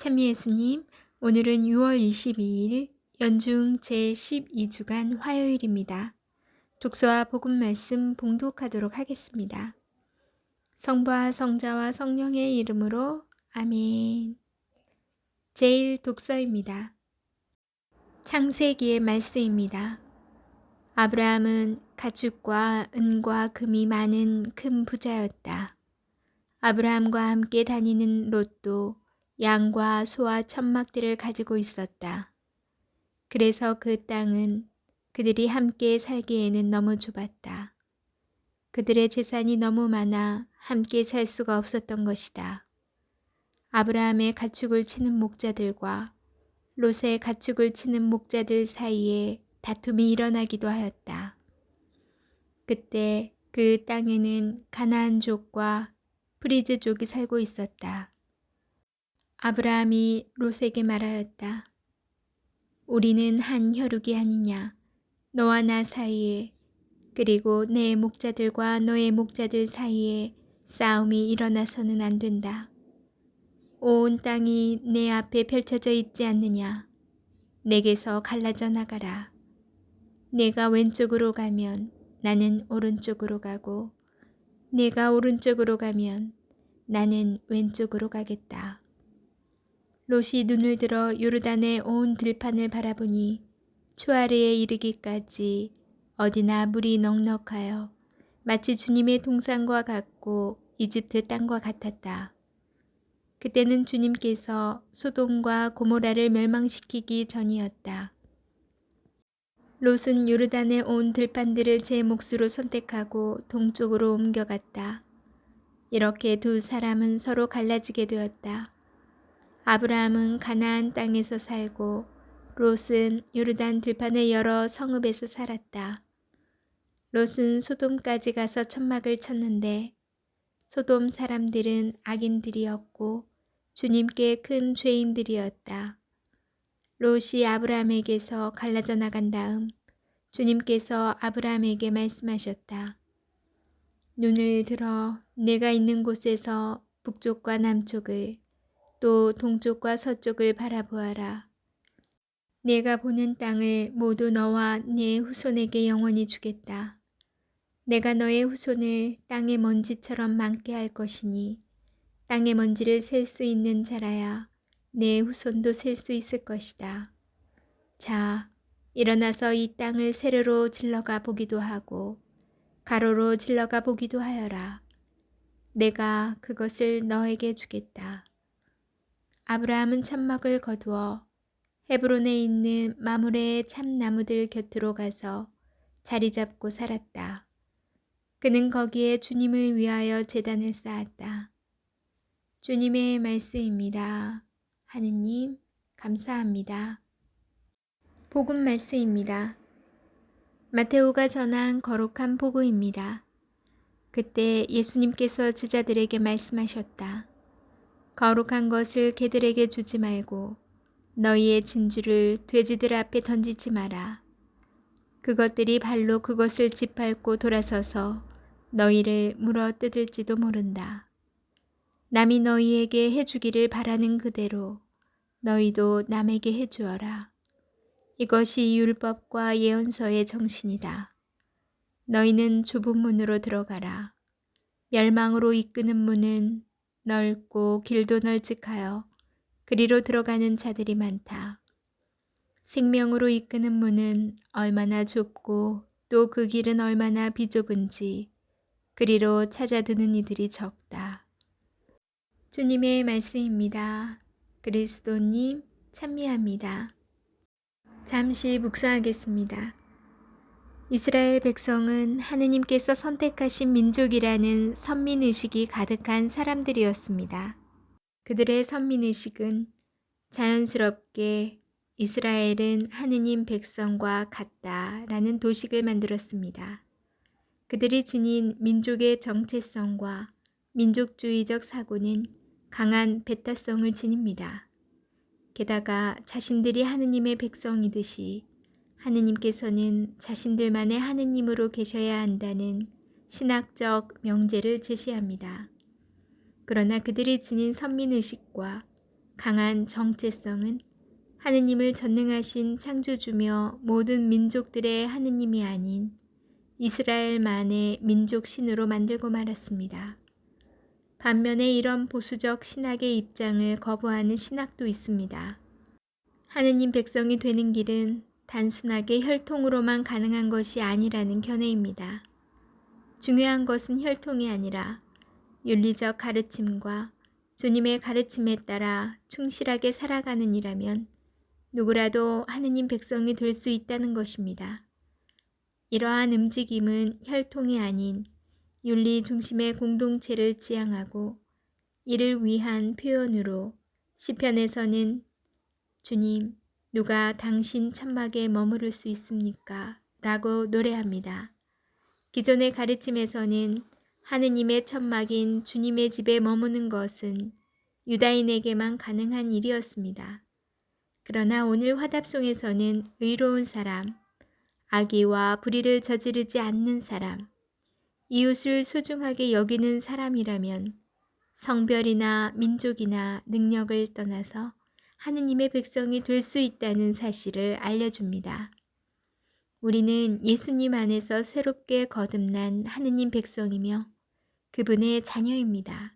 참미예수님, 오늘은 6월 22일 연중 제12주간 화요일입니다. 독서와 복음 말씀 봉독하도록 하겠습니다. 성부와 성자와 성령의 이름으로 아멘. 제1독서입니다. 창세기의 말씀입니다. 아브라함은 가축과 은과 금이 많은 큰 부자였다. 아브라함과 함께 다니는 롯도 양과 소와 천막들을 가지고 있었다. 그래서 그 땅은 그들이 함께 살기에는 너무 좁았다. 그들의 재산이 너무 많아 함께 살 수가 없었던 것이다. 아브라함의 가축을 치는 목자들과 롯의 가축을 치는 목자들 사이에 다툼이 일어나기도 하였다. 그때 그 땅에는 가나안족과 프리즈족이 살고 있었다. 아브라함이 롯에게 말하였다. 우리는 한 혈육이 아니냐. 너와 나 사이에 그리고 내 목자들과 너의 목자들 사이에 싸움이 일어나서는 안 된다. 온 땅이 내 앞에 펼쳐져 있지 않느냐. 내게서 갈라져 나가라. 내가 왼쪽으로 가면 나는 오른쪽으로 가고 내가 오른쪽으로 가면 나는 왼쪽으로 가겠다. 롯이 눈을 들어 요르단의 온 들판을 바라보니 초아래에 이르기까지 어디나 물이 넉넉하여 마치 주님의 동산과 같고 이집트 땅과 같았다. 그때는 주님께서 소돔과 고모라를 멸망시키기 전이었다. 롯은 요르단의 온 들판들을 제 몫으로 선택하고 동쪽으로 옮겨갔다. 이렇게 두 사람은 서로 갈라지게 되었다. 아브라함은 가나안 땅에서 살고 롯은 요르단 들판의 여러 성읍에서 살았다. 롯은 소돔까지 가서 천막을 쳤는데 소돔 사람들은 악인들이었고 주님께 큰 죄인들이었다. 롯이 아브라함에게서 갈라져 나간 다음 주님께서 아브라함에게 말씀하셨다. 눈을 들어 내가 있는 곳에서 북쪽과 남쪽을 또 동쪽과 서쪽을 바라보아라. 내가 보는 땅을 모두 너와 네 후손에게 영원히 주겠다. 내가 너의 후손을 땅의 먼지처럼 많게 할 것이니 땅의 먼지를 셀 수 있는 자라야 내 후손도 셀 수 있을 것이다. 자, 일어나서 이 땅을 세로로 질러가 보기도 하고 가로로 질러가 보기도 하여라. 내가 그것을 너에게 주겠다. 아브라함은 천막을 거두어 헤브론에 있는 마므레의 참나무들 곁으로 가서 자리 잡고 살았다. 그는 거기에 주님을 위하여 제단을 쌓았다. 주님의 말씀입니다. 하느님 감사합니다. 복음 말씀입니다. 마테오가 전한 거룩한 복음입니다. 그때 예수님께서 제자들에게 말씀하셨다. 거룩한 것을 개들에게 주지 말고 너희의 진주를 돼지들 앞에 던지지 마라. 그것들이 발로 그것을 짓밟고 돌아서서 너희를 물어 뜯을지도 모른다. 남이 너희에게 해주기를 바라는 그대로 너희도 남에게 해주어라. 이것이 율법과 예언서의 정신이다. 너희는 좁은 문으로 들어가라. 멸망으로 이끄는 문은 넓고 길도 널찍하여 그리로 들어가는 자들이 많다. 생명으로 이끄는 문은 얼마나 좁고 또 그 길은 얼마나 비좁은지 그리로 찾아드는 이들이 적다. 주님의 말씀입니다. 그리스도님 찬미합니다. 잠시 묵상하겠습니다. 이스라엘 백성은 하느님께서 선택하신 민족이라는 선민의식이 가득한 사람들이었습니다. 그들의 선민의식은 자연스럽게 이스라엘은 하느님 백성과 같다라는 도식을 만들었습니다. 그들이 지닌 민족의 정체성과 민족주의적 사고는 강한 배타성을 지닙니다. 게다가 자신들이 하느님의 백성이듯이 하느님께서는 자신들만의 하느님으로 계셔야 한다는 신학적 명제를 제시합니다. 그러나 그들이 지닌 선민의식과 강한 정체성은 하느님을 전능하신 창조주며 모든 민족들의 하느님이 아닌 이스라엘만의 민족 신으로 만들고 말았습니다. 반면에 이런 보수적 신학의 입장을 거부하는 신학도 있습니다. 하느님 백성이 되는 길은 단순하게 혈통으로만 가능한 것이 아니라는 견해입니다. 중요한 것은 혈통이 아니라 윤리적 가르침과 주님의 가르침에 따라 충실하게 살아가는 이라면 누구라도 하느님 백성이 될 수 있다는 것입니다. 이러한 움직임은 혈통이 아닌 윤리 중심의 공동체를 지향하고 이를 위한 표현으로 시편에서는 주님, 누가 당신 천막에 머무를 수 있습니까? 라고 노래합니다. 기존의 가르침에서는 하느님의 천막인 주님의 집에 머무는 것은 유다인에게만 가능한 일이었습니다. 그러나 오늘 화답송에서는 의로운 사람, 악의와 불의를 저지르지 않는 사람, 이웃을 소중하게 여기는 사람이라면 성별이나 민족이나 능력을 떠나서 하느님의 백성이 될 수 있다는 사실을 알려줍니다. 우리는 예수님 안에서 새롭게 거듭난 하느님 백성이며 그분의 자녀입니다.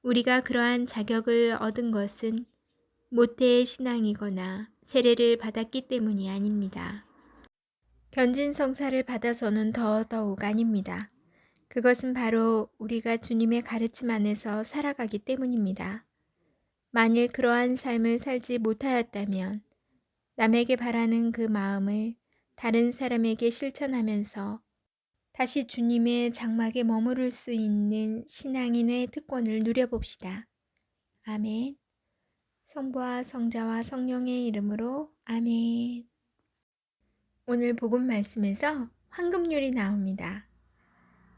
우리가 그러한 자격을 얻은 것은 모태의 신앙이거나 세례를 받았기 때문이 아닙니다. 견진성사를 받아서는 더더욱 아닙니다. 그것은 바로 우리가 주님의 가르침 안에서 살아가기 때문입니다. 만일 그러한 삶을 살지 못하였다면 남에게 바라는 그 마음을 다른 사람에게 실천하면서 다시 주님의 장막에 머무를 수 있는 신앙인의 특권을 누려봅시다. 아멘. 성부와 성자와 성령의 이름으로 아멘. 오늘 복음 말씀에서 황금률이 나옵니다.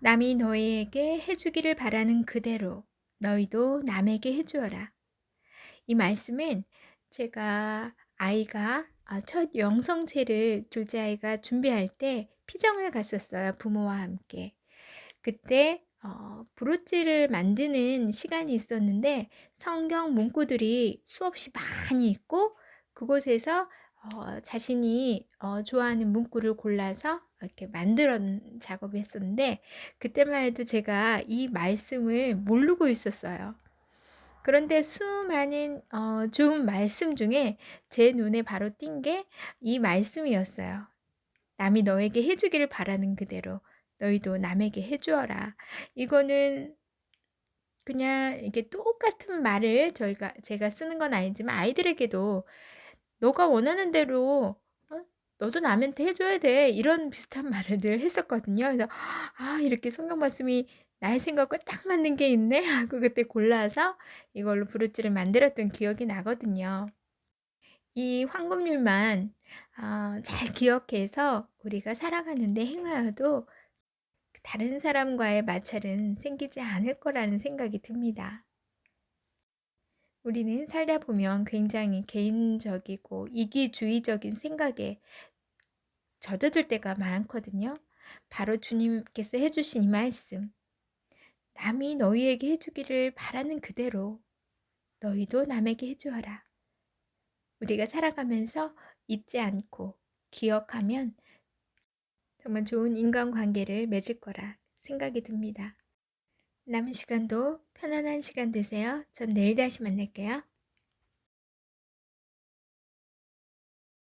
남이 너희에게 해주기를 바라는 그대로 너희도 남에게 해주어라. 이 말씀은 제가 아이가 첫 영성체를 둘째 아이가 준비할 때 피정을 갔었어요. 부모와 함께. 그때 브로치를 만드는 시간이 있었는데 성경 문구들이 수없이 많이 있고 그곳에서 자신이 좋아하는 문구를 골라서 이렇게 만들어 작업을 했었는데 그때만 해도 제가 이 말씀을 모르고 있었어요. 그런데 수많은 좋은 말씀 중에 제 눈에 바로 띈 게 이 말씀이었어요. 남이 너에게 해주기를 바라는 그대로 너희도 남에게 해주어라. 이거는 그냥 이게 똑같은 말을 제가 쓰는 건 아니지만 아이들에게도 너가 원하는 대로 너도 남한테 해줘야 돼. 이런 비슷한 말을 늘 했었거든요. 그래서 이렇게 성경 말씀이 나의 생각과 딱 맞는 게 있네 하고 그때 골라서 이걸로 브로치를 만들었던 기억이 나거든요. 이 황금률만 잘 기억해서 우리가 살아가는데 행하여도 다른 사람과의 마찰은 생기지 않을 거라는 생각이 듭니다. 우리는 살다 보면 굉장히 개인적이고 이기주의적인 생각에 젖어들 때가 많거든요. 바로 주님께서 해주신 이 말씀. 남이 너희에게 해주기를 바라는 그대로 너희도 남에게 해주어라. 우리가 살아가면서 잊지 않고 기억하면 정말 좋은 인간관계를 맺을 거라 생각이 듭니다. 남은 시간도 편안한 시간 되세요. 전 내일 다시 만날게요.